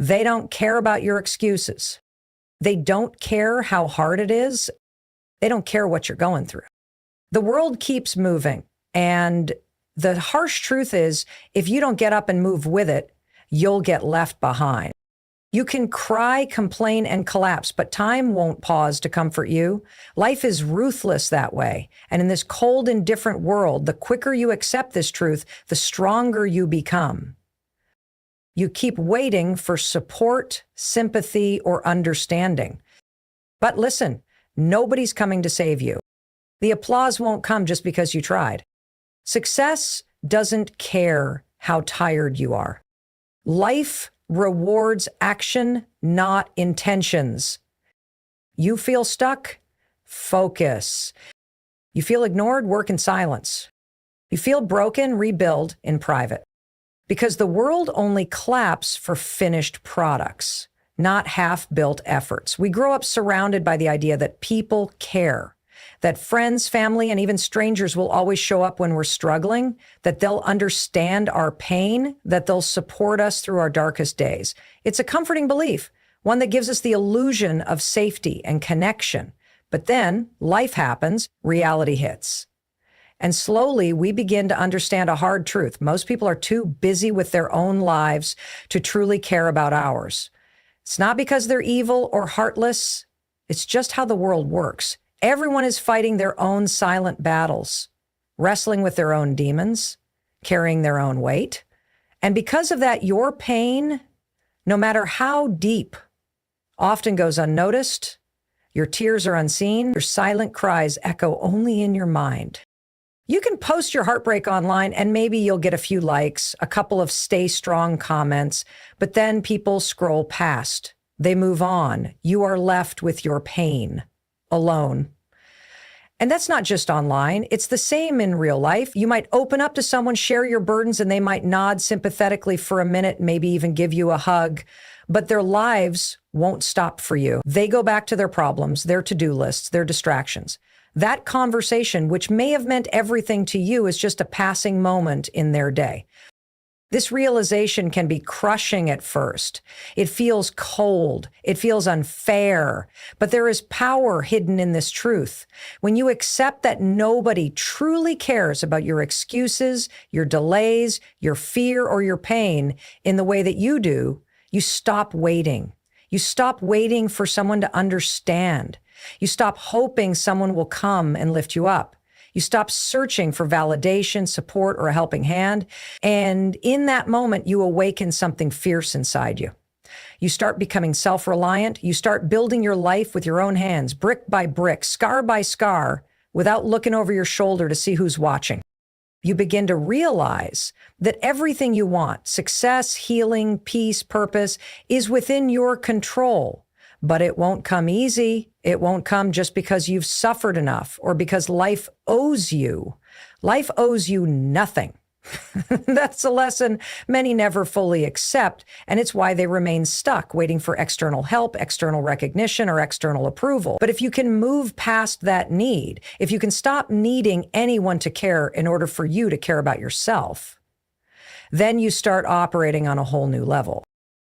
They don't care about your excuses. They don't care how hard it is. They don't care what you're going through. The world keeps moving. And the harsh truth is, if you don't get up and move with it, you'll get left behind. You can cry, complain, and collapse, but time won't pause to comfort you. Life is ruthless that way. And in this cold, indifferent world, the quicker you accept this truth, the stronger you become. You keep waiting for support, sympathy, or understanding. But listen, nobody's coming to save you. The applause won't come just because you tried. Success doesn't care how tired you are. Life rewards action, not intentions. You feel stuck? Focus. You feel ignored? Work in silence. You feel broken? Rebuild in private. Because the world only claps for finished products, not half-built efforts. We grow up surrounded by the idea that people care, that friends, family, and even strangers will always show up when we're struggling, that they'll understand our pain, that they'll support us through our darkest days. It's a comforting belief, one that gives us the illusion of safety and connection. But then life happens, reality hits. And slowly we begin to understand a hard truth. Most people are too busy with their own lives to truly care about ours. It's not because they're evil or heartless. It's just how the world works. Everyone is fighting their own silent battles, wrestling with their own demons, carrying their own weight. And because of that, your pain, no matter how deep, often goes unnoticed. Your tears are unseen. Your silent cries echo only in your mind. You can post your heartbreak online and maybe you'll get a few likes, a couple of stay strong comments, but then people scroll past. They move on. You are left with your pain, alone. And that's not just online. It's the same in real life. You might open up to someone, share your burdens, and they might nod sympathetically for a minute, maybe even give you a hug, but their lives won't stop for you. They go back to their problems, their to-do lists, their distractions. That conversation, which may have meant everything to you, is just a passing moment in their day. This realization can be crushing at first. It feels cold. It feels unfair. But there is power hidden in this truth. When you accept that nobody truly cares about your excuses, your delays, your fear, or your pain in the way that you do, you stop waiting. You stop waiting for someone to understand. You stop hoping someone will come and lift you up. You stop searching for validation, support, or a helping hand. And in that moment, you awaken something fierce inside you. You start becoming self-reliant. You start building your life with your own hands, brick by brick, scar by scar, without looking over your shoulder to see who's watching. You begin to realize that everything you want, success, healing, peace, purpose, is within your control. But it won't come easy. It won't come just because you've suffered enough or because life owes you. Life owes you nothing. That's a lesson many never fully accept, and it's why they remain stuck, waiting for external help, external recognition, or external approval. But if you can move past that need, if you can stop needing anyone to care in order for you to care about yourself, then you start operating on a whole new level.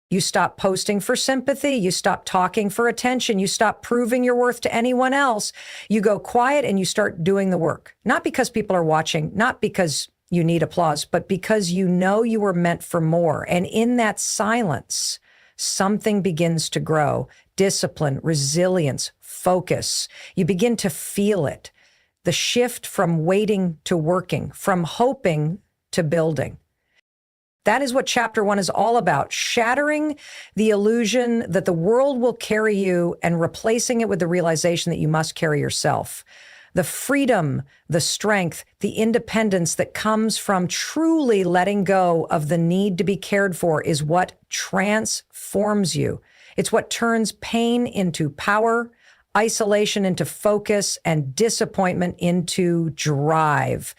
You stop posting for sympathy. You stop talking for attention. You stop proving your worth to anyone else. You go quiet and you start doing the work. Not because people are watching, not because you need applause, but because you know you were meant for more. And in that silence, something begins to grow. Discipline, resilience, focus. You begin to feel it. The shift from waiting to working, from hoping to building. That is what chapter 1 is all about, shattering the illusion that the world will carry you and replacing it with the realization that you must carry yourself. The freedom, the strength, the independence that comes from truly letting go of the need to be cared for is what transforms you. It's what turns pain into power, isolation into focus, and disappointment into drive.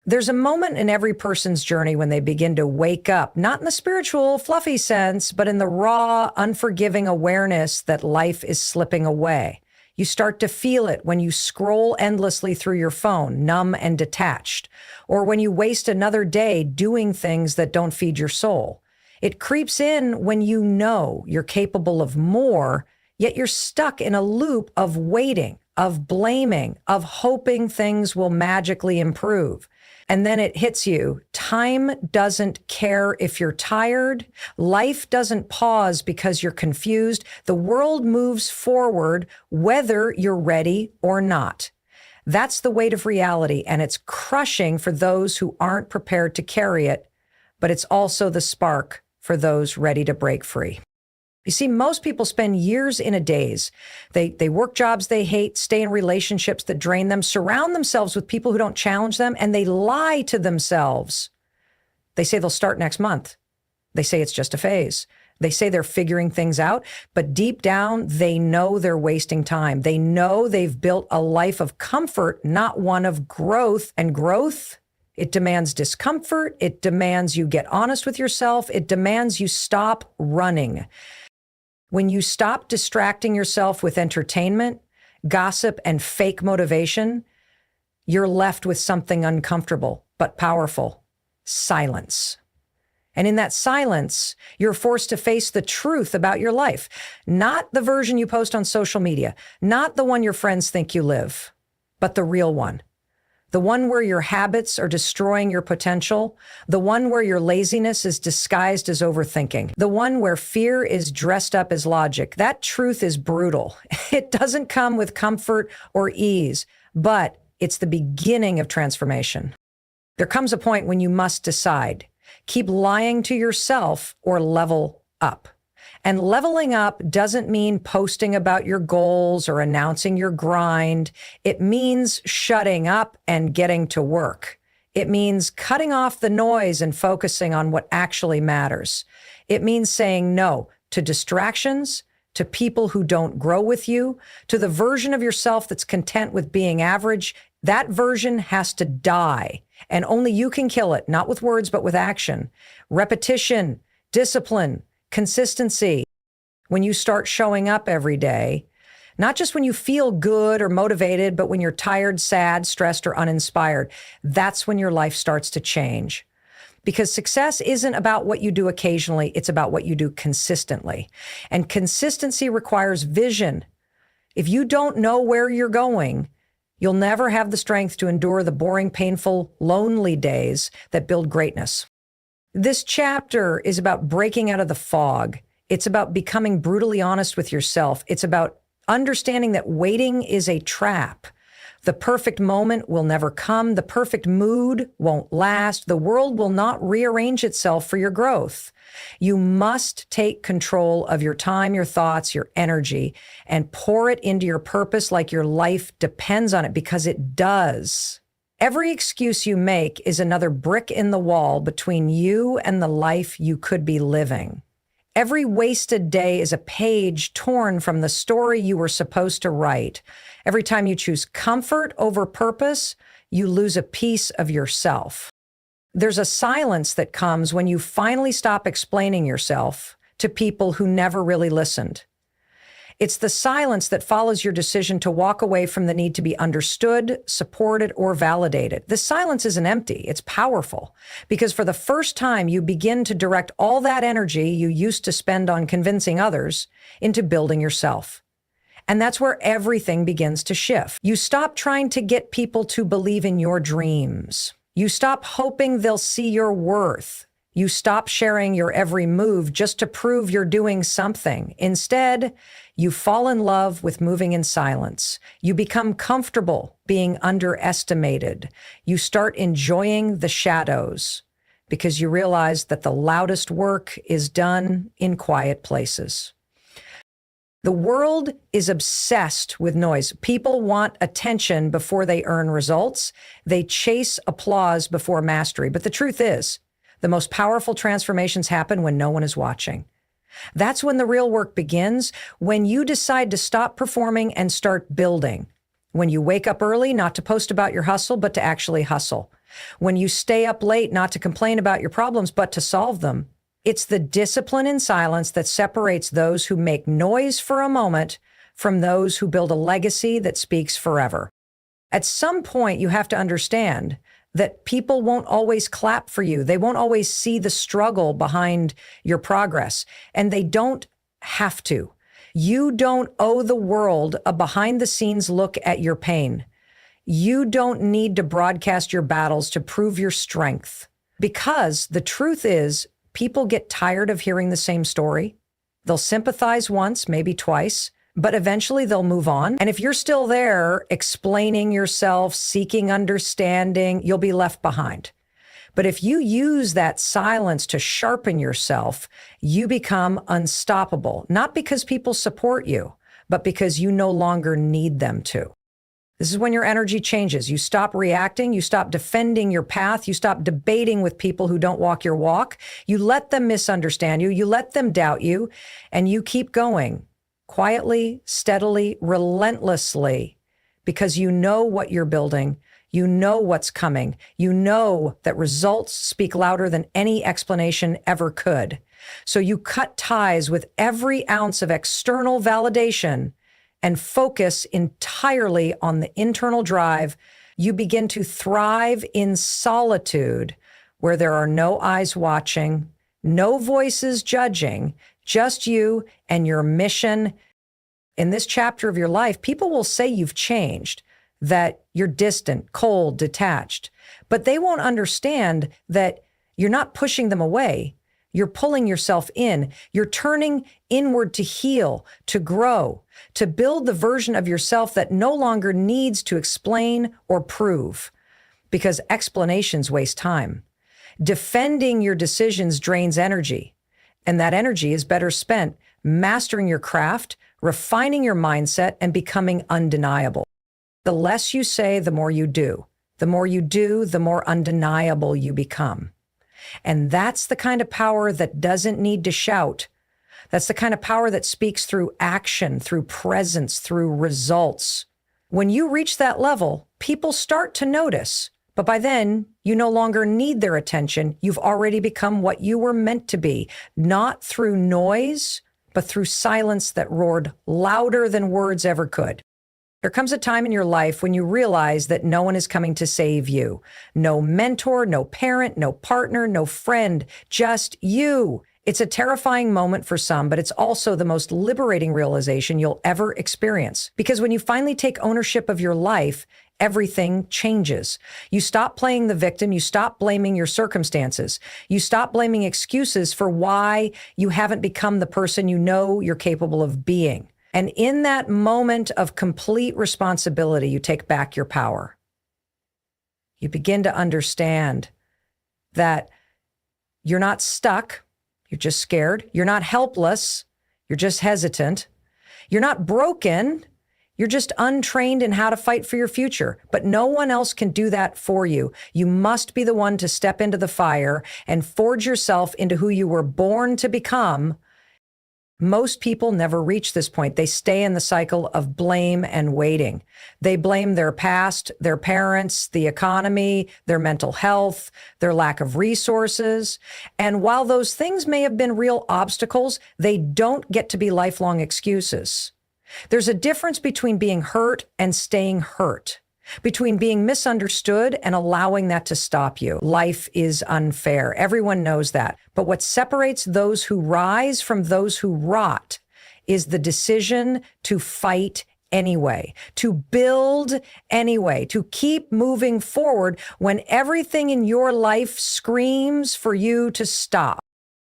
There's a moment in every person's journey when they begin to wake up, not in the spiritual, fluffy sense, but in the raw, unforgiving awareness that life is slipping away. You start to feel it when you scroll endlessly through your phone, numb and detached, or when you waste another day doing things that don't feed your soul. It creeps in when you know you're capable of more, yet you're stuck in a loop of waiting, of blaming, of hoping things will magically improve. And then it hits you. Time doesn't care if you're tired. Life doesn't pause because you're confused. The world moves forward whether you're ready or not. That's the weight of reality, and it's crushing for those who aren't prepared to carry it, but it's also the spark for those ready to break free. You see, most people spend years in a daze. They work jobs they hate, stay in relationships that drain them, surround themselves with people who don't challenge them, and they lie to themselves. They say they'll start next month. They say it's just a phase. They say they're figuring things out, but deep down, they know they're wasting time. They know they've built a life of comfort, not one of growth. And growth, it demands discomfort. It demands you get honest with yourself. It demands you stop running. When you stop distracting yourself with entertainment, gossip, and fake motivation, you're left with something uncomfortable but powerful: silence. And in that silence, you're forced to face the truth about your life, not the version you post on social media, not the one your friends think you live, but the real one. The one where your habits are destroying your potential, the one where your laziness is disguised as overthinking, the one where fear is dressed up as logic. That truth is brutal. It doesn't come with comfort or ease, but it's the beginning of transformation. There comes a point when you must decide: keep lying to yourself or level up. And leveling up doesn't mean posting about your goals or announcing your grind. It means shutting up and getting to work. It means cutting off the noise and focusing on what actually matters. It means saying no to distractions, to people who don't grow with you, to the version of yourself that's content with being average. That version has to die, and only you can kill it, not with words, but with action. Repetition, discipline, consistency. When you start showing up every day, not just when you feel good or motivated, but when you're tired, sad, stressed, or uninspired, that's when your life starts to change. Because success isn't about what you do occasionally, it's about what you do consistently. And consistency requires vision. If you don't know where you're going, you'll never have the strength to endure the boring, painful, lonely days that build greatness. This chapter is about breaking out of the fog. It's about becoming brutally honest with yourself. It's about understanding that waiting is a trap. The perfect moment will never come. The perfect mood won't last. The world will not rearrange itself for your growth. You must take control of your time, your thoughts, your energy, and pour it into your purpose like your life depends on it, because it does. Every excuse you make is another brick in the wall between you and the life you could be living. Every wasted day is a page torn from the story you were supposed to write. Every time you choose comfort over purpose, you lose a piece of yourself. There's a silence that comes when you finally stop explaining yourself to people who never really listened. It's the silence that follows your decision to walk away from the need to be understood, supported, or validated. This silence isn't empty. It's powerful, because for the first time, you begin to direct all that energy you used to spend on convincing others into building yourself. And that's where everything begins to shift. You stop trying to get people to believe in your dreams. You stop hoping they'll see your worth. You stop sharing your every move just to prove you're doing something. Instead, you fall in love with moving in silence. You become comfortable being underestimated. You start enjoying the shadows because you realize that the loudest work is done in quiet places. The world is obsessed with noise. People want attention before they earn results. They chase applause before mastery. But the truth is, the most powerful transformations happen when no one is watching. That's when the real work begins, when you decide to stop performing and start building. When you wake up early, not to post about your hustle, but to actually hustle. When you stay up late, not to complain about your problems, but to solve them. It's the discipline in silence that separates those who make noise for a moment from those who build a legacy that speaks forever. At some point, you have to understand that people won't always clap for you. They won't always see the struggle behind your progress, and they don't have to. You don't owe the world a behind-the-scenes look at your pain. You don't need to broadcast your battles to prove your strength, because the truth is, people get tired of hearing the same story. They'll sympathize once, maybe twice, but eventually they'll move on. And if you're still there explaining yourself, seeking understanding, you'll be left behind. But if you use that silence to sharpen yourself, you become unstoppable, not because people support you, but because you no longer need them to. This is when your energy changes. You stop reacting, you stop defending your path, you stop debating with people who don't walk your walk. You let them misunderstand you, you let them doubt you, and you keep going quietly, steadily, relentlessly, because you know what you're building. You know what's coming. You know that results speak louder than any explanation ever could. So you cut ties with every ounce of external validation and focus entirely on the internal drive. You begin to thrive in solitude, where there are no eyes watching, no voices judging, just you and your mission. In this chapter of your life, people will say you've changed, that you're distant, cold, detached, but they won't understand that you're not pushing them away. You're pulling yourself in. You're turning inward to heal, to grow, to build the version of yourself that no longer needs to explain or prove, because explanations waste time. Defending your decisions drains energy, and that energy is better spent mastering your craft, refining your mindset, and becoming undeniable. The less you say, the more you do. The more you do, the more undeniable you become. And that's the kind of power that doesn't need to shout. That's the kind of power that speaks through action, through presence, through results. When you reach that level, people start to notice. But by then, you no longer need their attention. You've already become what you were meant to be, not through noise, but through silence that roared louder than words ever could. There comes a time in your life when you realize that no one is coming to save you. No mentor, no parent, no partner, no friend, just you. It's a terrifying moment for some, but it's also the most liberating realization you'll ever experience. Because when you finally take ownership of your life, everything changes. You stop playing the victim. You stop blaming your circumstances. You stop blaming excuses for why you haven't become the person you know you're capable of being. And in that moment of complete responsibility, you take back your power. You begin to understand that you're not stuck. You're just scared. You're not helpless. You're just hesitant. You're not broken. You're just untrained in how to fight for your future. But no one else can do that for you. You must be the one to step into the fire and forge yourself into who you were born to become. Most people never reach this point. They stay in the cycle of blame and waiting. They blame their past, their parents, the economy, their mental health, their lack of resources. And while those things may have been real obstacles, they don't get to be lifelong excuses. There's a difference between being hurt and staying hurt, between being misunderstood and allowing that to stop you. Life is unfair. Everyone knows that. But what separates those who rise from those who rot is the decision to fight anyway, to build anyway, to keep moving forward when everything in your life screams for you to stop.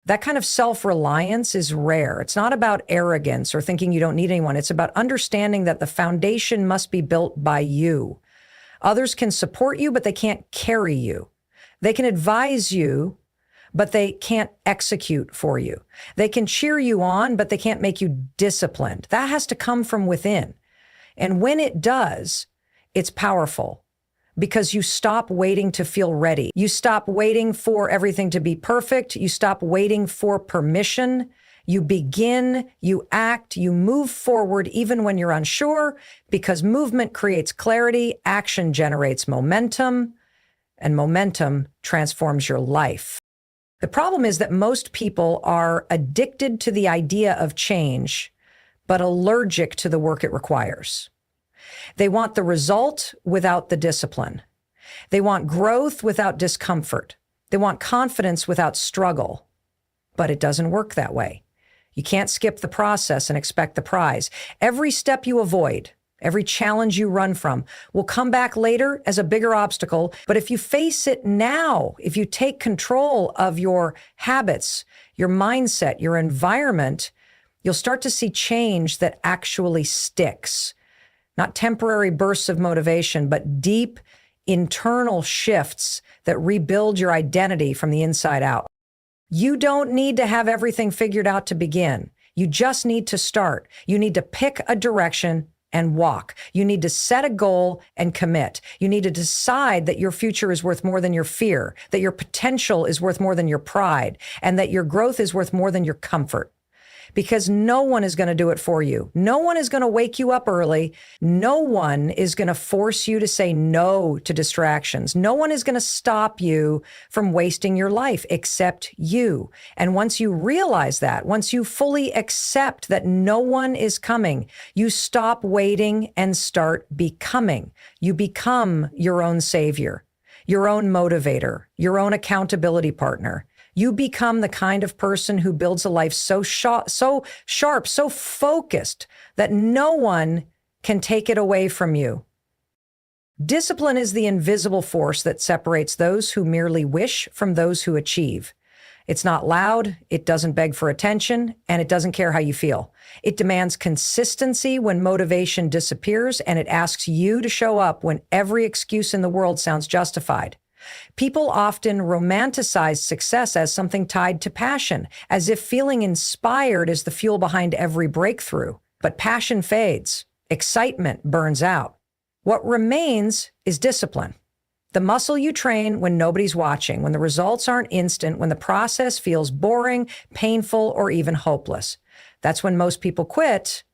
That kind of self-reliance is rare. It's not about arrogance or thinking you don't need anyone. It's about understanding that the foundation must be built by you. Others can support you, but they can't carry you. They can advise you, but they can't execute for you. They can cheer you on, but they can't make you disciplined. That has to come from within. And when it does, it's powerful. Because you stop waiting to feel ready. You stop waiting for everything to be perfect. You stop waiting for permission. You begin, you act, you move forward even when you're unsure, because movement creates clarity, action generates momentum, and momentum transforms your life. The problem is that most people are addicted to the idea of change, but allergic to the work it requires. They want the result without the discipline. They want growth without discomfort. They want confidence without struggle. But it doesn't work that way. You can't skip the process and expect the prize. Every step you avoid, every challenge you run from will come back later as a bigger obstacle. But if you face it now, if you take control of your habits, your mindset, your environment, you'll start to see change that actually sticks. Not temporary bursts of motivation, but deep internal shifts that rebuild your identity from the inside out. You don't need to have everything figured out to begin. You just need to start. You need to pick a direction and walk. You need to set a goal and commit. You need to decide that your future is worth more than your fear, that your potential is worth more than your pride, and that your growth is worth more than your comfort. Because no one is going to do it for you. No one is going to wake you up early. No one is going to force you to say no to distractions. No one is going to stop you from wasting your life except you. And once you realize that, once you fully accept that no one is coming, you stop waiting and start becoming. You become your own savior, your own motivator, your own accountability partner. You become the kind of person who builds a life so sharp, so focused that no one can take it away from you. Discipline is the invisible force that separates those who merely wish from those who achieve. It's not loud, it doesn't beg for attention, and it doesn't care how you feel. It demands consistency when motivation disappears, and it asks you to show up when every excuse in the world sounds justified. People often romanticize success as something tied to passion, as if feeling inspired is the fuel behind every breakthrough. But passion fades. Excitement burns out. What remains is discipline. The muscle you train when nobody's watching, when the results aren't instant, when the process feels boring, painful, or even hopeless. That's when most people quit,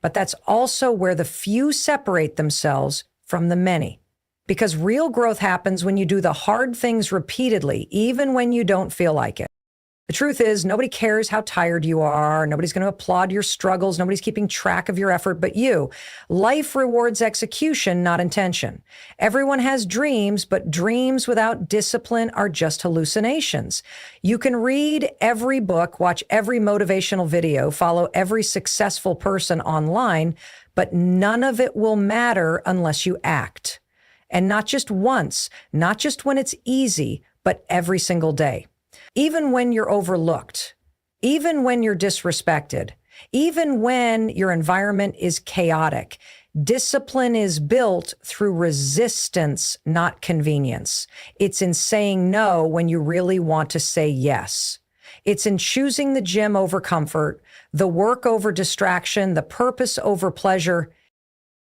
but that's also where the few separate themselves from the many. Because real growth happens when you do the hard things repeatedly, even when you don't feel like it. The truth is, nobody cares how tired you are. Nobody's going to applaud your struggles. Nobody's keeping track of your effort but you. Life rewards execution, not intention. Everyone has dreams, but dreams without discipline are just hallucinations. You can read every book, watch every motivational video, follow every successful person online, but none of it will matter unless you act. And not just once, not just when it's easy, but every single day. Even when you're overlooked, even when you're disrespected, even when your environment is chaotic, discipline is built through resistance, not convenience. It's in saying no when you really want to say yes. It's in choosing the gym over comfort, the work over distraction, the purpose over pleasure.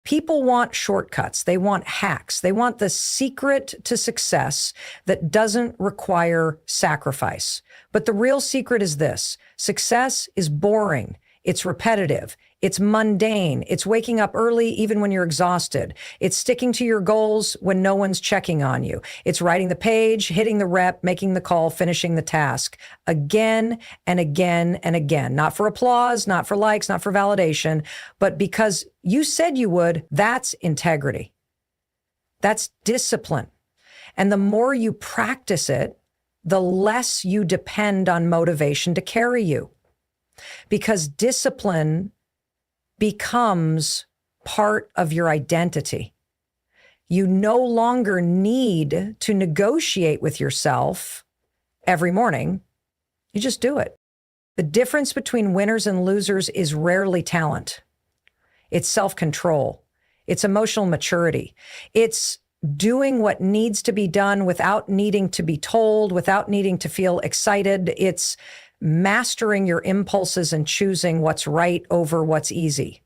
People want shortcuts. They want hacks. They want the secret to success that doesn't require sacrifice. But the real secret is this: success is boring. It's repetitive. It's mundane. It's waking up early even when you're exhausted. It's sticking to your goals when no one's checking on you. It's writing the page, hitting the rep, making the call, finishing the task again and again and again. Not for applause, not for likes, not for validation, but because you said you would. That's integrity. That's discipline. And the more you practice it, the less you depend on motivation to carry you. Because discipline becomes part of your identity. You no longer need to negotiate with yourself every morning. You just do it. The difference between winners and losers is rarely talent. It's self-control. It's emotional maturity. It's doing what needs to be done without needing to be told, without needing to feel excited. It's mastering your impulses and choosing what's right over what's easy.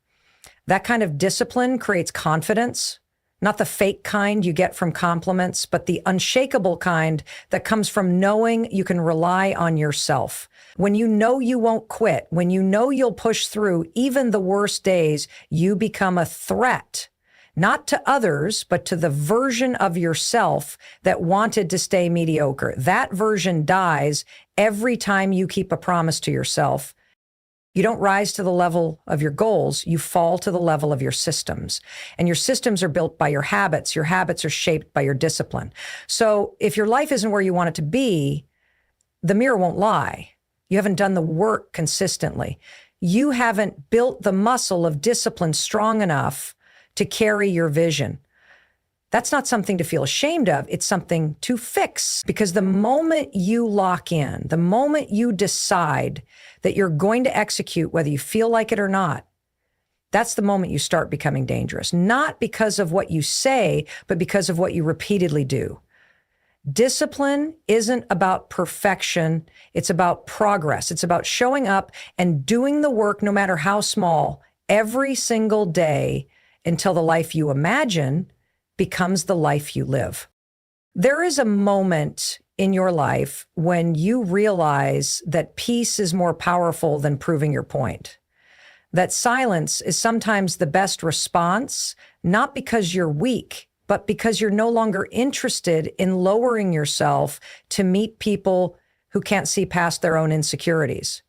That kind of discipline creates confidence, not the fake kind you get from compliments, but the unshakable kind that comes from knowing you can rely on yourself. When you know you won't quit, when you know you'll push through even the worst days, you become a threat. Not to others, but to the version of yourself that wanted to stay mediocre. That version dies every time you keep a promise to yourself. You don't rise to the level of your goals, you fall to the level of your systems. And your systems are built by your habits. Your habits are shaped by your discipline. So if your life isn't where you want it to be, the mirror won't lie. You haven't done the work consistently. You haven't built the muscle of discipline strong enough to carry your vision. That's not something to feel ashamed of. It's something to fix, because the moment you lock in, the moment you decide that you're going to execute, whether you feel like it or not, that's the moment you start becoming dangerous. Not because of what you say, but because of what you repeatedly do. Discipline isn't about perfection. It's about progress. It's about showing up and doing the work, no matter how small, every single day until the life you imagine becomes the life you live. There is a moment in your life when you realize that peace is more powerful than proving your point. That silence is sometimes the best response, not because you're weak, but because you're no longer interested in lowering yourself to meet people who can't see past their own insecurities.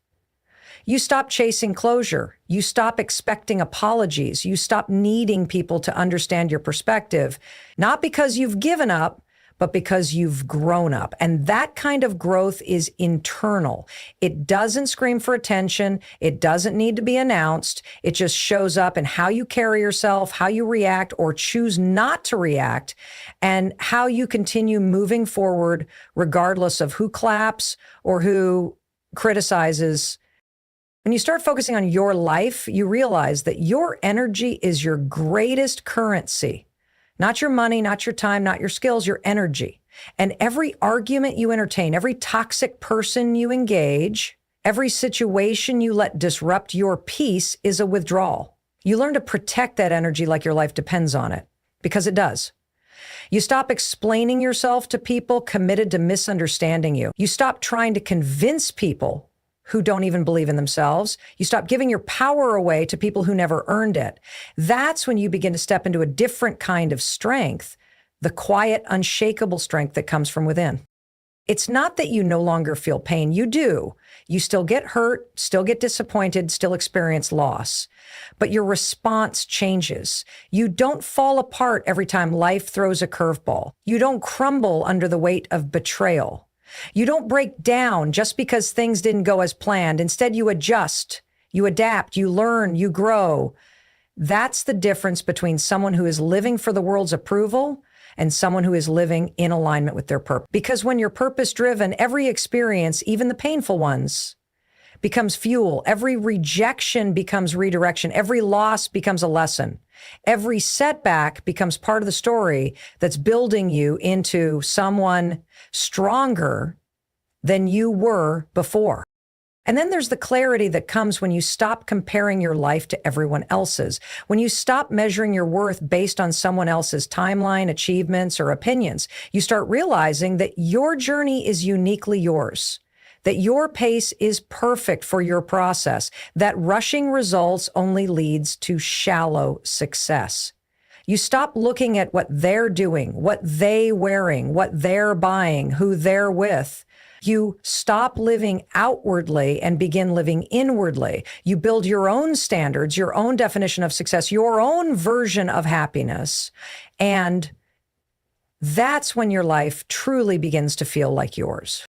You stop chasing closure. You stop expecting apologies. You stop needing people to understand your perspective, not because you've given up, but because you've grown up. And that kind of growth is internal. It doesn't scream for attention. It doesn't need to be announced. It just shows up in how you carry yourself, how you react or choose not to react, and how you continue moving forward regardless of who claps or who criticizes. When you start focusing on your life, you realize that your energy is your greatest currency. Not your money, not your time, not your skills, your energy. And every argument you entertain, every toxic person you engage, every situation you let disrupt your peace is a withdrawal. You learn to protect that energy like your life depends on it, because it does. You stop explaining yourself to people committed to misunderstanding you. You stop trying to convince people who don't even believe in themselves. You stop giving your power away to people who never earned it. That's when you begin to step into a different kind of strength, the quiet, unshakable strength that comes from within. It's not that you no longer feel pain. You do. You still get hurt, still get disappointed, still experience loss. But your response changes. You don't fall apart every time life throws a curveball. You don't crumble under the weight of betrayal. You don't break down just because things didn't go as planned. Instead, you adjust, you adapt, you learn, you grow. That's the difference between someone who is living for the world's approval and someone who is living in alignment with their purpose. Because when you're purpose-driven, every experience, even the painful ones, becomes fuel. Every rejection becomes redirection. Every loss becomes a lesson. Every setback becomes part of the story that's building you into someone stronger than you were before. And then there's the clarity that comes when you stop comparing your life to everyone else's, when you stop measuring your worth based on someone else's timeline, achievements, or opinions. You start realizing that your journey is uniquely yours, that your pace is perfect for your process, that rushing results only leads to shallow success. You stop looking at what they're doing, what they're wearing, what they're buying, who they're with. You stop living outwardly and begin living inwardly. You build your own standards, your own definition of success, your own version of happiness. And that's when your life truly begins to feel like yours.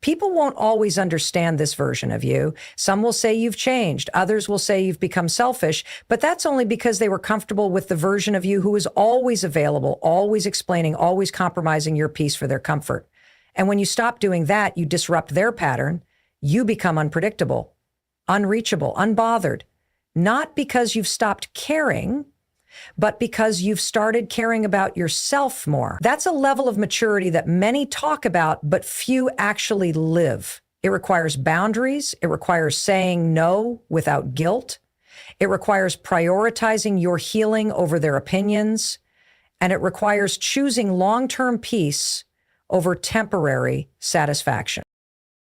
People won't always understand this version of you. Some will say you've changed. Others will say you've become selfish, but that's only because they were comfortable with the version of you who is always available, always explaining, always compromising your peace for their comfort. And when you stop doing that, you disrupt their pattern. You become unpredictable, unreachable, unbothered, not because you've stopped caring, but because you've started caring about yourself more. That's a level of maturity that many talk about, but few actually live. It requires boundaries. It requires saying no without guilt. It requires prioritizing your healing over their opinions. And it requires choosing long-term peace over temporary satisfaction.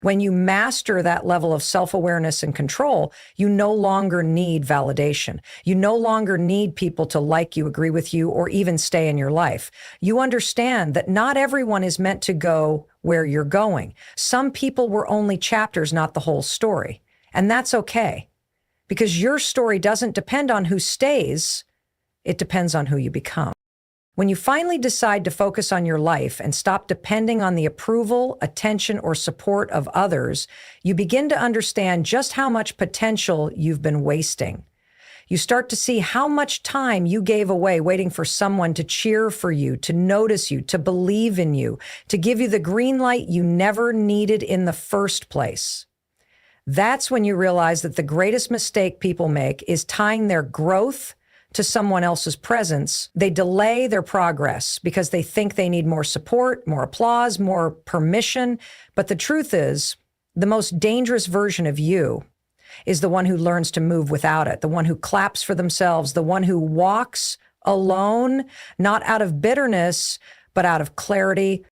When you master that level of self-awareness and control, you no longer need validation. You no longer need people to like you, agree with you, or even stay in your life. You understand that not everyone is meant to go where you're going. Some people were only chapters, not the whole story. And that's okay. because your story doesn't depend on who stays, it depends on who you become. When you finally decide to focus on your life and stop depending on the approval, attention, or support of others, you begin to understand just how much potential you've been wasting. You start to see how much time you gave away waiting for someone to cheer for you, to notice you, to believe in you, to give you the green light you never needed in the first place. That's when you realize that the greatest mistake people make is tying their growth to someone else's presence. They delay their progress because they think they need more support, more applause, more permission. But the truth is, the most dangerous version of you is the one who learns to move without it, the one who claps for themselves, the one who walks alone, not out of bitterness, but out of clarity.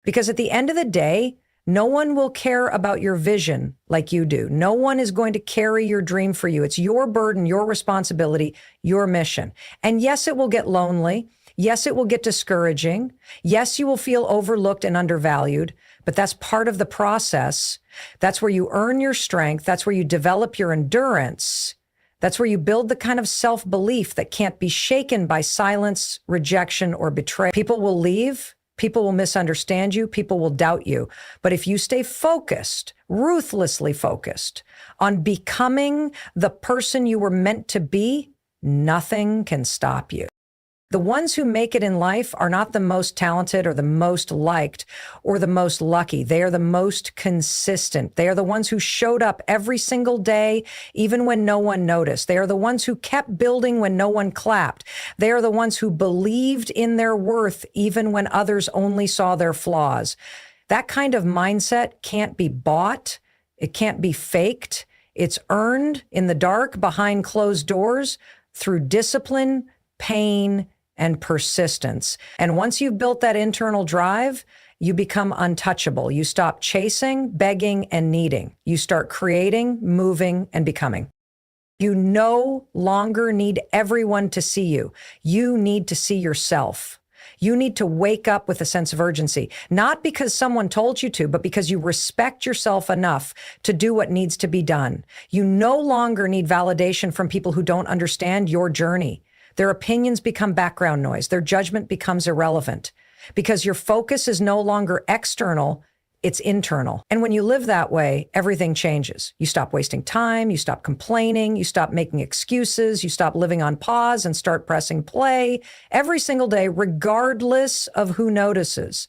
Because at the end of the day, no one will care about your vision like you do. No one is going to carry your dream for you. It's your burden, your responsibility, your mission. And yes, it will get lonely. Yes, it will get discouraging. Yes, you will feel overlooked and undervalued, but that's part of the process. That's where you earn your strength. That's where you develop your endurance. That's where you build the kind of self-belief that can't be shaken by silence, rejection, or betrayal. People will leave. People will misunderstand you. People will doubt you. But if you stay focused, ruthlessly focused on becoming the person you were meant to be, nothing can stop you. The ones who make it in life are not the most talented or the most liked or the most lucky. They are the most consistent. They are the ones who showed up every single day, even when no one noticed. They are the ones who kept building when no one clapped. They are the ones who believed in their worth, even when others only saw their flaws. That kind of mindset can't be bought. It can't be faked. It's earned in the dark, behind closed doors, through discipline, pain, and persistence. And once you've built that internal drive, you become untouchable. You stop chasing, begging, and needing. You start creating, moving, and becoming. You no longer need everyone to see you. You need to see yourself. You need to wake up with a sense of urgency, not because someone told you to, but because you respect yourself enough to do what needs to be done. You no longer need validation from people who don't understand your journey. Their opinions become background noise. Their judgment becomes irrelevant because your focus is no longer external, it's internal. And when you live that way, everything changes. You stop wasting time, you stop complaining, you stop making excuses, you stop living on pause and start pressing play every single day, regardless of who notices.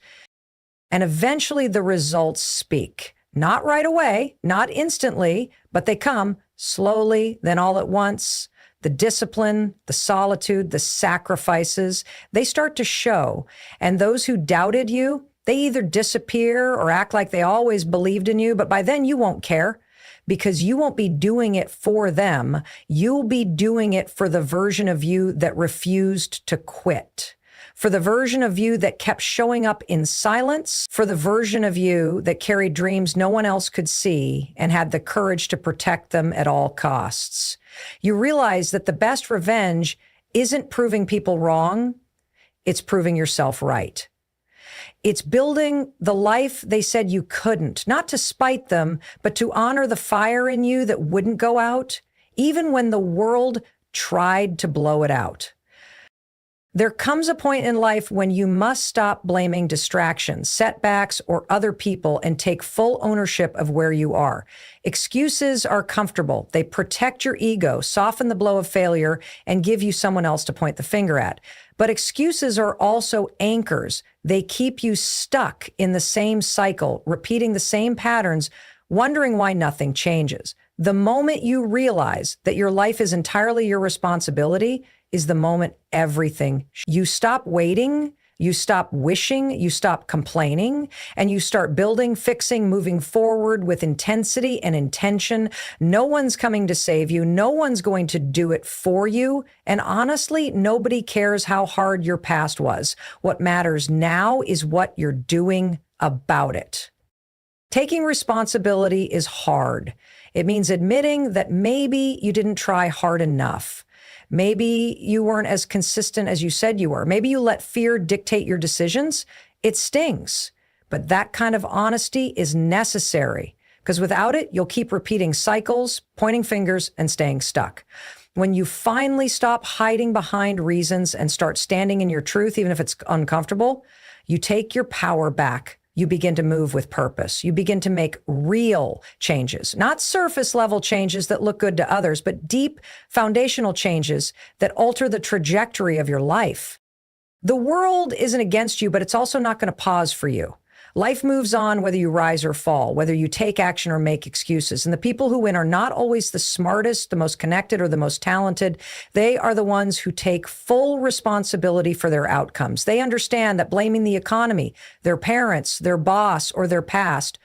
And eventually the results speak. Not right away, not instantly, but they come slowly, then all at once. The discipline, the solitude, the sacrifices, they start to show. And those who doubted you, they either disappear or act like they always believed in you, but by then you won't care because you won't be doing it for them. You'll be doing it for the version of you that refused to quit, for the version of you that kept showing up in silence, for the version of you that carried dreams no one else could see and had the courage to protect them at all costs. You realize that the best revenge isn't proving people wrong, it's proving yourself right. It's building the life they said you couldn't, not to spite them, but to honor the fire in you that wouldn't go out, even when the world tried to blow it out. There comes a point in life when you must stop blaming distractions, setbacks, or other people and take full ownership of where you are. Excuses are comfortable. They protect your ego, soften the blow of failure, and give you someone else to point the finger at. But excuses are also anchors. They keep you stuck in the same cycle, repeating the same patterns, wondering why nothing changes. The moment you realize that your life is entirely your responsibility is the moment everything. You stop waiting, you stop wishing, you stop complaining, and you start building, fixing, moving forward with intensity and intention. No one's coming to save you. No one's going to do it for you. And honestly, nobody cares how hard your past was. What matters now is what you're doing about it. Taking responsibility is hard. It means admitting that maybe you didn't try hard enough. Maybe you weren't as consistent as you said you were. Maybe you let fear dictate your decisions. It stings, but that kind of honesty is necessary Because without it, you'll keep repeating cycles, pointing fingers, and staying stuck. When you finally stop hiding behind reasons and start standing in your truth, even if it's uncomfortable, you take your power back. You begin to move with purpose. You begin to make real changes, not surface level changes that look good to others, but deep foundational changes that alter the trajectory of your life. The world isn't against you, but it's also not going to pause for you. Life moves on whether you rise or fall, whether you take action or make excuses. And the people who win are not always the smartest, the most connected, or the most talented. They are the ones who take full responsibility for their outcomes. They understand that blaming the economy, their parents, their boss, or their past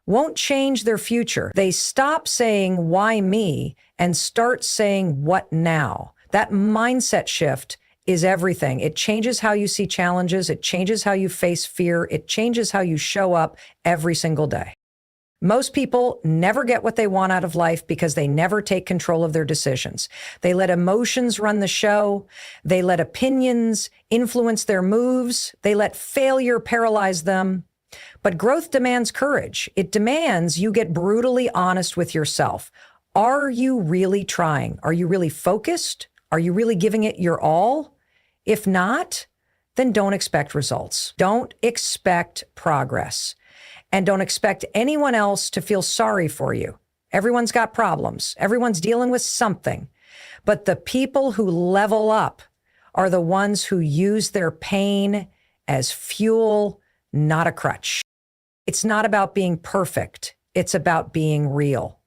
won't change their future. They stop saying, "Why me?" and start saying, "What now?" That mindset shift is everything. It changes how you see challenges. It changes how you face fear. It changes how you show up every single day. Most people never get what they want out of life because they never take control of their decisions. They let emotions run the show. They let opinions influence their moves. They let failure paralyze them. But growth demands courage. It demands you get brutally honest with yourself. Are you really trying? Are you really focused? Are you really giving it your all? If not, then don't expect results. Don't expect progress. And don't expect anyone else to feel sorry for you. Everyone's got problems. Everyone's dealing with something. But the people who level up are the ones who use their pain as fuel, not a crutch. It's not about being perfect. It's about being real.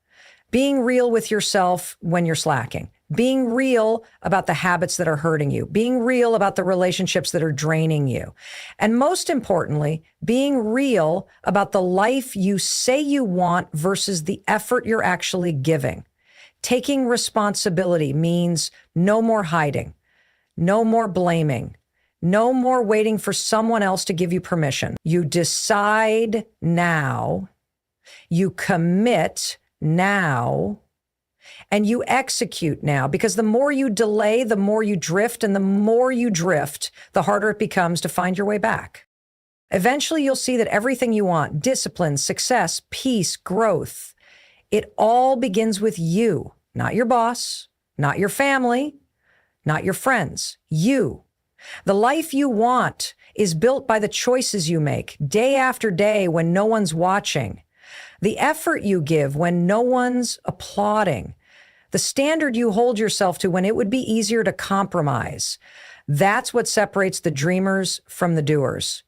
Being real with yourself when you're slacking. Being real about the habits that are hurting you, being real about the relationships that are draining you. And most importantly, being real about the life you say you want versus the effort you're actually giving. Taking responsibility means no more hiding, no more blaming, no more waiting for someone else to give you permission. You decide now, you commit now, and you execute now, because the more you delay, the more you drift, and the more you drift, the harder it becomes to find your way back. Eventually, you'll see that everything you want, discipline, success, peace, growth, it all begins with you, not your boss, not your family, not your friends, you. The life you want is built by the choices you make day after day when no one's watching, the effort you give when no one's applauding, the standard you hold yourself to when it would be easier to compromise. That's what separates the dreamers from the doers,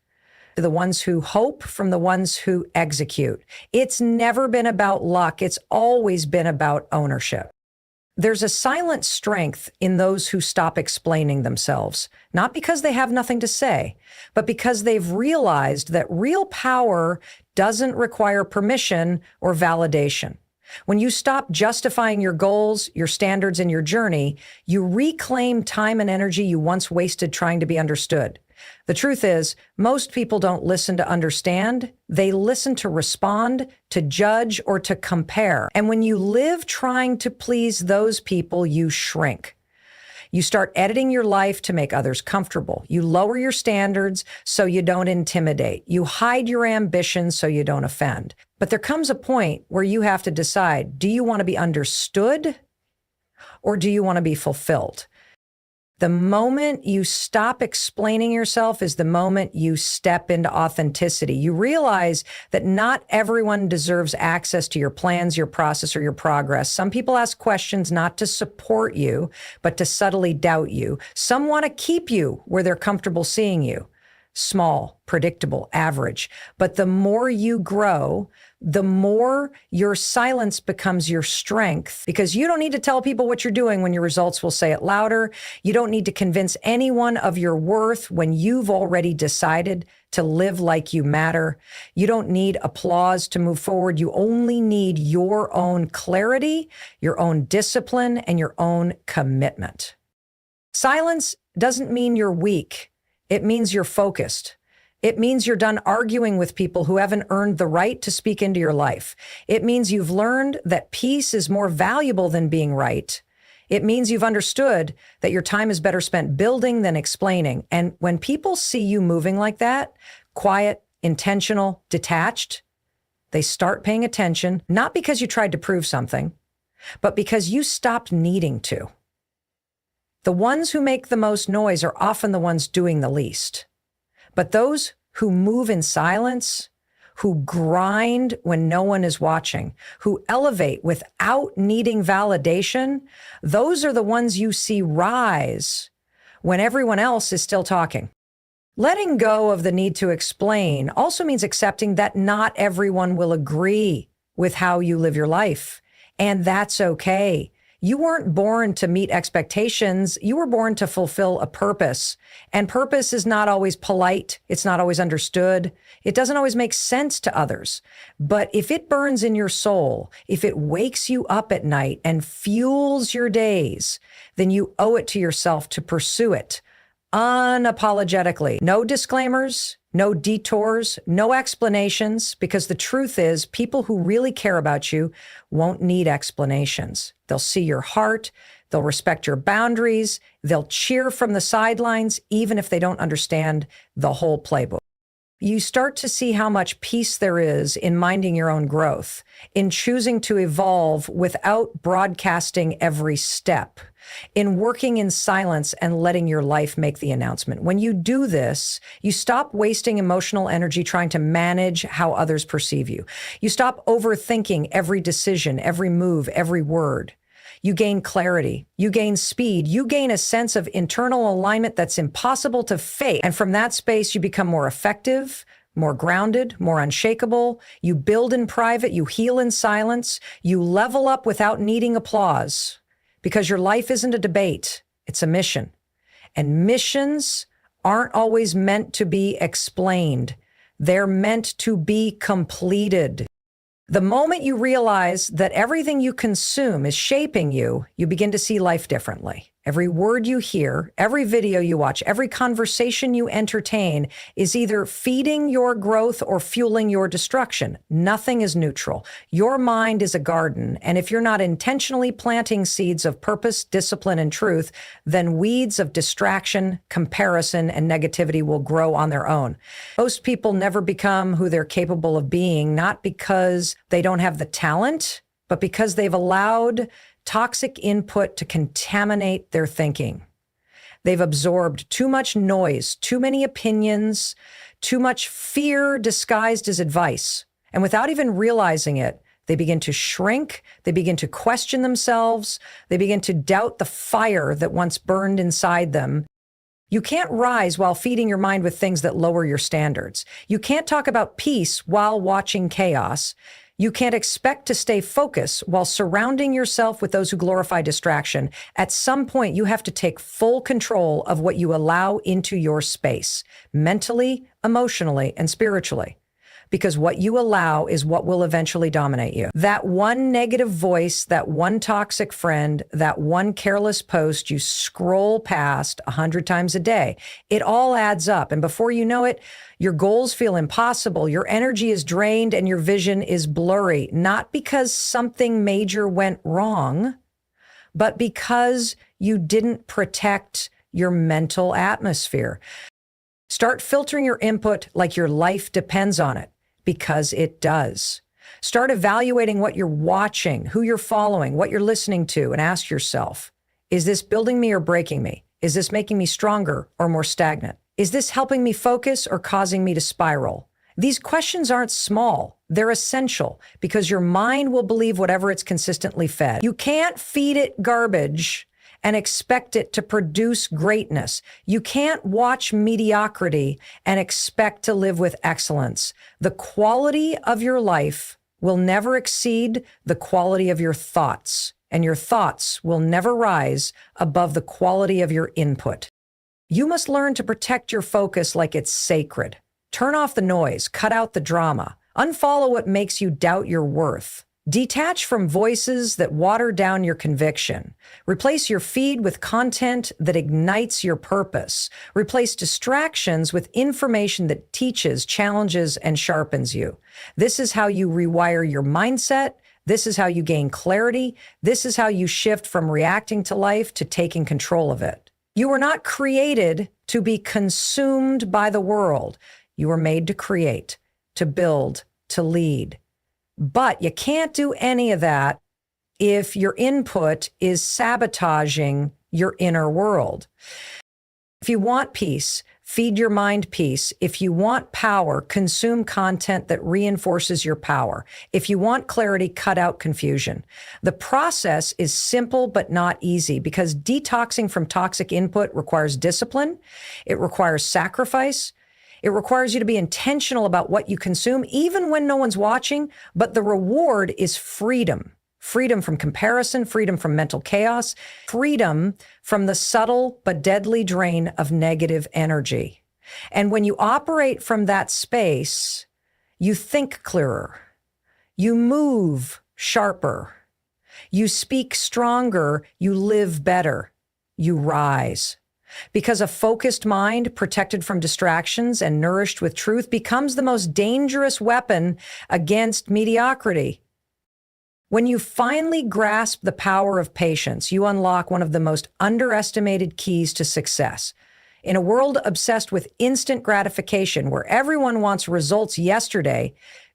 the ones who hope from the ones who execute. It's never been about luck. It's always been about ownership. There's a silent strength in those who stop explaining themselves, not because they have nothing to say, but because they've realized that real power doesn't require permission or validation. When you stop justifying your goals, your standards, and your journey, you reclaim time and energy you once wasted trying to be understood. The truth is, most people don't listen to understand. They listen to respond, to judge, or to compare. And when you live trying to please those people, you shrink. You start editing your life to make others comfortable. You lower your standards so you don't intimidate. You hide your ambitions so you don't offend. But there comes a point where you have to decide, do you want to be understood or do you want to be fulfilled? The moment you stop explaining yourself is the moment you step into authenticity. You realize that not everyone deserves access to your plans, your process, or your progress. Some people ask questions not to support you, but to subtly doubt you. Some want to keep you where they're comfortable seeing you. Small, predictable, average. But the more you grow, the more your silence becomes your strength, because you don't need to tell people what you're doing when your results will say it louder. You don't need to convince anyone of your worth when you've already decided to live like you matter. You don't need applause to move forward. You only need your own clarity, your own discipline, and your own commitment. Silence doesn't mean you're weak. It means you're focused. It means you're done arguing with people who haven't earned the right to speak into your life. It means you've learned that peace is more valuable than being right. It means you've understood that your time is better spent building than explaining. And when people see you moving like that, quiet, intentional, detached, They start paying attention, not because you tried to prove something, but because you stopped needing to. The ones who make the most noise are often the ones doing the least. But those who move in silence, who grind when no one is watching, who elevate without needing validation, those are the ones you see rise when everyone else is still talking. Letting go of the need to explain also means accepting that not everyone will agree with how you live your life, and that's okay. You weren't born to meet expectations. You were born to fulfill a purpose. And purpose is not always polite. It's not always understood. It doesn't always make sense to others. But if it burns in your soul, if it wakes you up at night and fuels your days, then you owe it to yourself to pursue it unapologetically. No disclaimers, no detours, no explanations, because the truth is people who really care about you won't need explanations. They'll see your heart, they'll respect your boundaries, they'll cheer from the sidelines, even if they don't understand the whole playbook. You start to see how much peace there is in minding your own growth, in choosing to evolve without broadcasting every step, in working in silence and letting your life make the announcement. When you do this, you stop wasting emotional energy trying to manage how others perceive you. You stop overthinking every decision, every move, every word. You gain clarity, you gain speed, you gain a sense of internal alignment that's impossible to fake. And from that space, you become more effective, more grounded, more unshakable. You build in private, you heal in silence, you level up without needing applause. Because your life isn't a debate, it's a mission. And missions aren't always meant to be explained. They're meant to be completed. The moment you realize that everything you consume is shaping you, you begin to see life differently. Every word you hear, every video you watch, every conversation you entertain is either feeding your growth or fueling your destruction. Nothing is neutral. Your mind is a garden, and if you're not intentionally planting seeds of purpose, discipline, and truth, then weeds of distraction, comparison, and negativity will grow on their own. Most people never become who they're capable of being, not because they don't have the talent, but because they've allowed toxic input to contaminate their thinking. They've absorbed too much noise, too many opinions, too much fear disguised as advice. And without even realizing it, they begin to shrink, they begin to question themselves, they begin to doubt the fire that once burned inside them. You can't rise while feeding your mind with things that lower your standards. You can't talk about peace while watching chaos. You can't expect to stay focused while surrounding yourself with those who glorify distraction. At some point, you have to take full control of what you allow into your space, mentally, emotionally, and spiritually. Because what you allow is what will eventually dominate you. That one negative voice, that one toxic friend, that one careless post you scroll past 100 times a day, it all adds up. And before you know it, your goals feel impossible, your energy is drained, and your vision is blurry. Not because something major went wrong, but because you didn't protect your mental atmosphere. Start filtering your input like your life depends on it. Because it does. Start evaluating what you're watching, who you're following, what you're listening to, and ask yourself, is this building me or breaking me? Is this making me stronger or more stagnant? Is this helping me focus or causing me to spiral? These questions aren't small. They're essential because your mind will believe whatever it's consistently fed. You can't feed it garbage and expect it to produce greatness. You can't watch mediocrity and expect to live with excellence. The quality of your life will never exceed the quality of your thoughts, and your thoughts will never rise above the quality of your input. You must learn to protect your focus like it's sacred. Turn off the noise, cut out the drama, unfollow what makes you doubt your worth. Detach from voices that water down your conviction. Replace your feed with content that ignites your purpose. Replace distractions with information that teaches, challenges, and sharpens you. This is how you rewire your mindset. This is how you gain clarity. This is how you shift from reacting to life to taking control of it. You were not created to be consumed by the world. You were made to create, to build, to lead. But you can't do any of that if your input is sabotaging your inner world. If you want peace, feed your mind peace. If you want power, consume content that reinforces your power. If you want clarity, cut out confusion. The process is simple but not easy because detoxing from toxic input requires discipline. It requires sacrifice. It requires you to be intentional about what you consume, even when no one's watching. But the reward is freedom. Freedom from comparison, freedom from mental chaos, freedom from the subtle but deadly drain of negative energy. And when you operate from that space, you think clearer, you move sharper, you speak stronger, you live better, you rise. Because a focused mind, protected from distractions and nourished with truth, becomes the most dangerous weapon against mediocrity. When you finally grasp the power of patience, you unlock one of the most underestimated keys to success. In a world obsessed with instant gratification, where everyone wants results yesterday,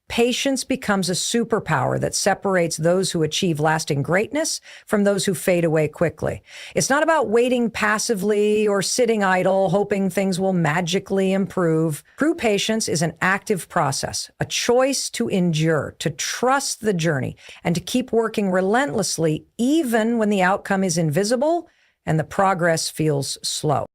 patience becomes a superpower that separates those who achieve lasting greatness from those who fade away quickly. It's not about waiting passively or sitting idle, hoping things will magically improve. True patience is an active process, a choice to endure, to trust the journey, and to keep working relentlessly even when the outcome is invisible and the progress feels slow.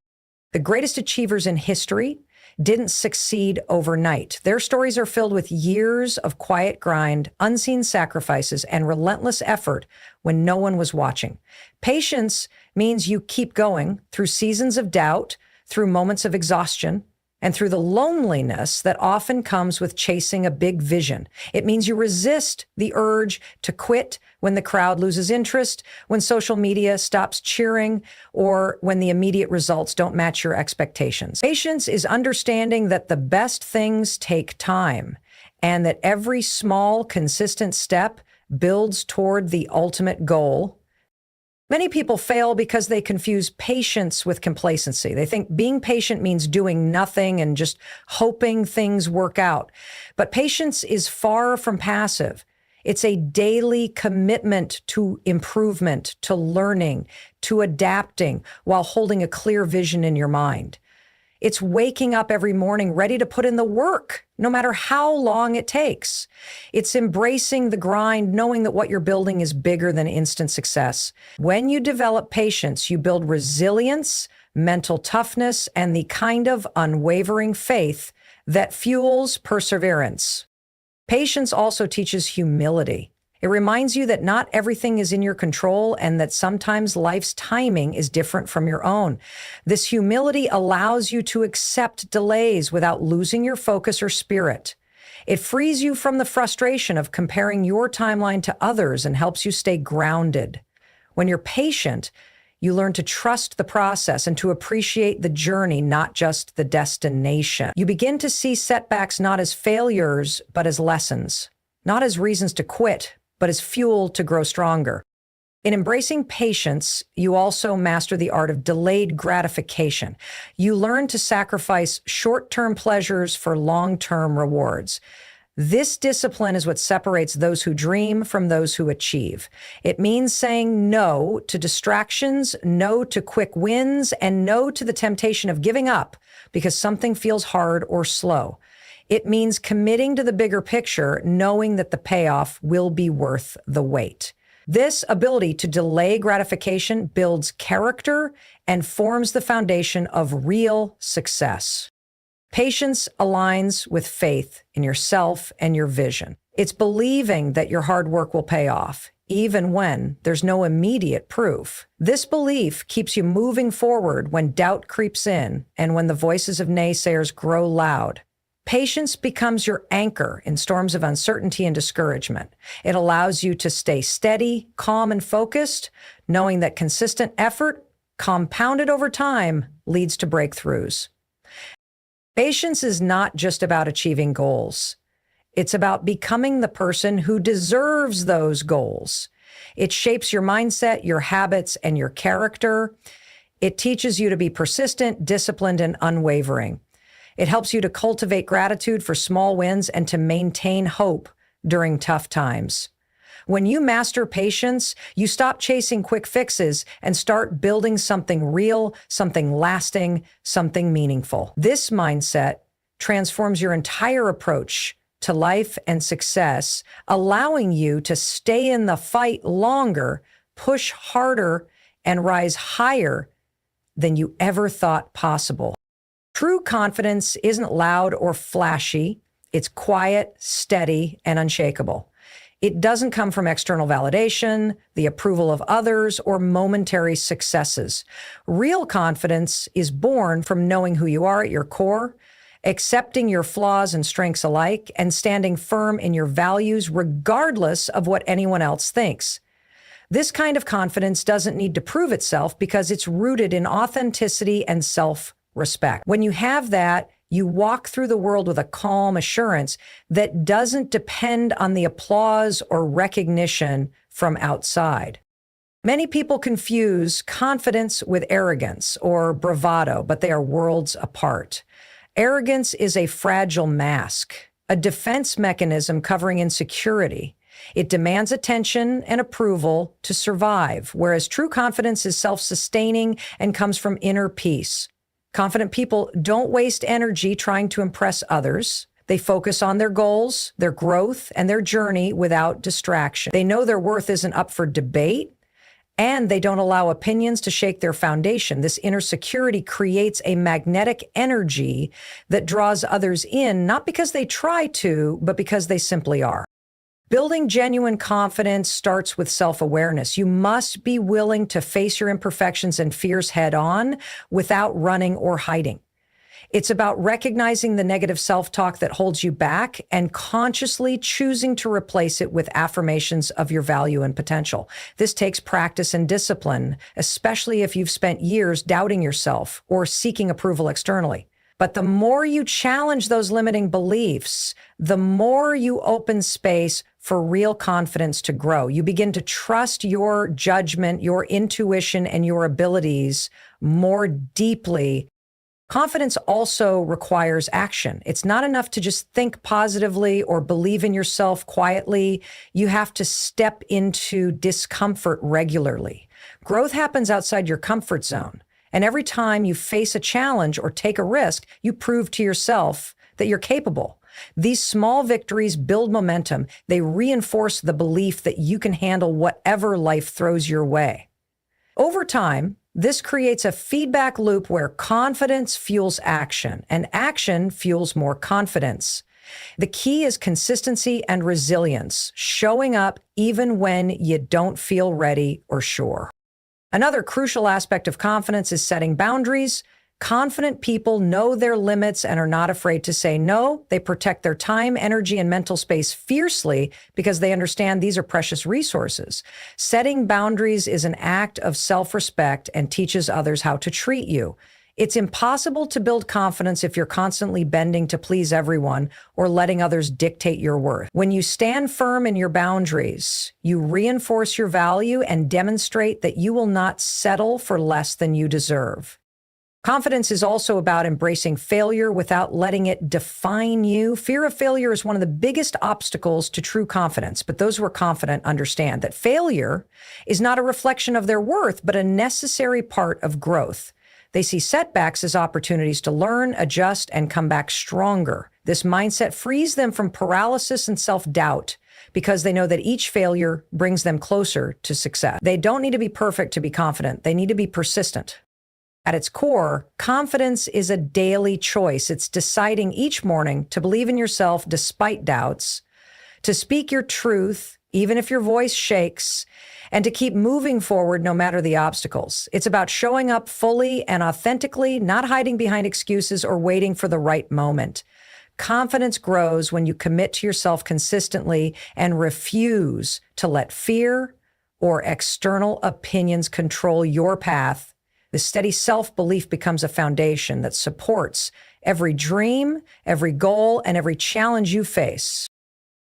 The greatest achievers in history didn't succeed overnight. Their stories are filled with years of quiet grind, unseen sacrifices, and relentless effort when no one was watching. Patience means you keep going through seasons of doubt, through moments of exhaustion, and through the loneliness that often comes with chasing a big vision. It means you resist the urge to quit when the crowd loses interest, when social media stops cheering, or when the immediate results don't match your expectations. Patience is understanding that the best things take time and that every small, consistent step builds toward the ultimate goal. Many people fail because they confuse patience with complacency. They think being patient means doing nothing and just hoping things work out. But patience is far from passive. It's a daily commitment to improvement, to learning, to adapting, while holding a clear vision in your mind. It's waking up every morning ready to put in the work, no matter how long it takes. It's embracing the grind, knowing that what you're building is bigger than instant success. When you develop patience, you build resilience, mental toughness, and the kind of unwavering faith that fuels perseverance. Patience also teaches humility. It reminds you that not everything is in your control and that sometimes life's timing is different from your own. This humility allows you to accept delays without losing your focus or spirit. It frees you from the frustration of comparing your timeline to others and helps you stay grounded. When you're patient, you learn to trust the process and to appreciate the journey, not just the destination. You begin to see setbacks not as failures, but as lessons, not as reasons to quit, but as fuel to grow stronger. In embracing patience, you also master the art of delayed gratification. You learn to sacrifice short-term pleasures for long-term rewards. This discipline is what separates those who dream from those who achieve. It means saying no to distractions, no to quick wins, and no to the temptation of giving up because something feels hard or slow. It means committing to the bigger picture, knowing that the payoff will be worth the wait. This ability to delay gratification builds character and forms the foundation of real success. Patience aligns with faith in yourself and your vision. It's believing that your hard work will pay off, even when there's no immediate proof. This belief keeps you moving forward when doubt creeps in and when the voices of naysayers grow loud. Patience becomes your anchor in storms of uncertainty and discouragement. It allows you to stay steady, calm, and focused, knowing that consistent effort, compounded over time, leads to breakthroughs. Patience is not just about achieving goals. It's about becoming the person who deserves those goals. It shapes your mindset, your habits, and your character. It teaches you to be persistent, disciplined, and unwavering. It helps you to cultivate gratitude for small wins and to maintain hope during tough times. When you master patience, you stop chasing quick fixes and start building something real, something lasting, something meaningful. This mindset transforms your entire approach to life and success, allowing you to stay in the fight longer, push harder, and rise higher than you ever thought possible. True confidence isn't loud or flashy. It's quiet, steady, and unshakable. It doesn't come from external validation, the approval of others, or momentary successes. Real confidence is born from knowing who you are at your core, accepting your flaws and strengths alike, and standing firm in your values regardless of what anyone else thinks. This kind of confidence doesn't need to prove itself because it's rooted in authenticity and self-respect. When you have that, you walk through the world with a calm assurance that doesn't depend on the applause or recognition from outside. Many people confuse confidence with arrogance or bravado, but they are worlds apart. Arrogance is a fragile mask, a defense mechanism covering insecurity. It demands attention and approval to survive, whereas true confidence is self-sustaining and comes from inner peace. Confident people don't waste energy trying to impress others. They focus on their goals, their growth, and their journey without distraction. They know their worth isn't up for debate, and they don't allow opinions to shake their foundation. This inner security creates a magnetic energy that draws others in, not because they try to, but because they simply are. Building genuine confidence starts with self-awareness. You must be willing to face your imperfections and fears head on without running or hiding. It's about recognizing the negative self-talk that holds you back and consciously choosing to replace it with affirmations of your value and potential. This takes practice and discipline, especially if you've spent years doubting yourself or seeking approval externally. But the more you challenge those limiting beliefs, the more you open space for real confidence to grow. You begin to trust your judgment, your intuition, and your abilities more deeply. Confidence also requires action. It's not enough to just think positively or believe in yourself quietly. You have to step into discomfort regularly. Growth happens outside your comfort zone. And every time you face a challenge or take a risk, you prove to yourself that you're capable. These small victories build momentum. They reinforce the belief that you can handle whatever life throws your way. Over time, this creates a feedback loop where confidence fuels action, and action fuels more confidence. The key is consistency and resilience, showing up even when you don't feel ready or sure. Another crucial aspect of confidence is setting boundaries. Confident people know their limits and are not afraid to say no. They protect their time, energy, and mental space fiercely because they understand these are precious resources. Setting boundaries is an act of self-respect and teaches others how to treat you. It's impossible to build confidence if you're constantly bending to please everyone or letting others dictate your worth. When you stand firm in your boundaries, you reinforce your value and demonstrate that you will not settle for less than you deserve. Confidence is also about embracing failure without letting it define you. Fear of failure is one of the biggest obstacles to true confidence, but those who are confident understand that failure is not a reflection of their worth, but a necessary part of growth. They see setbacks as opportunities to learn, adjust, and come back stronger. This mindset frees them from paralysis and self-doubt because they know that each failure brings them closer to success. They don't need to be perfect to be confident. They need to be persistent. At its core, confidence is a daily choice. It's deciding each morning to believe in yourself despite doubts, to speak your truth, even if your voice shakes, and to keep moving forward no matter the obstacles. It's about showing up fully and authentically, not hiding behind excuses or waiting for the right moment. Confidence grows when you commit to yourself consistently and refuse to let fear or external opinions control your path. The steady self-belief becomes a foundation that supports every dream, every goal, and every challenge you face.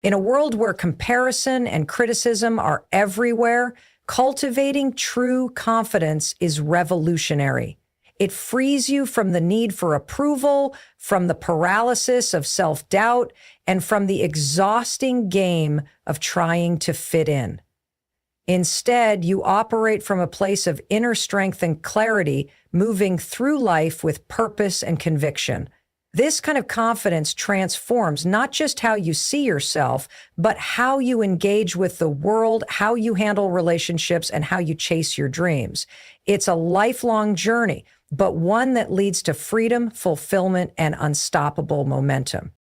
In a world where comparison and criticism are everywhere, cultivating true confidence is revolutionary. It frees you from the need for approval, from the paralysis of self-doubt, and from the exhausting game of trying to fit in. Instead, you operate from a place of inner strength and clarity, moving through life with purpose and conviction. This kind of confidence transforms not just how you see yourself, but how you engage with the world, how you handle relationships, and how you chase your dreams. It's a lifelong journey, but one that leads to freedom, fulfillment, and unstoppable momentum.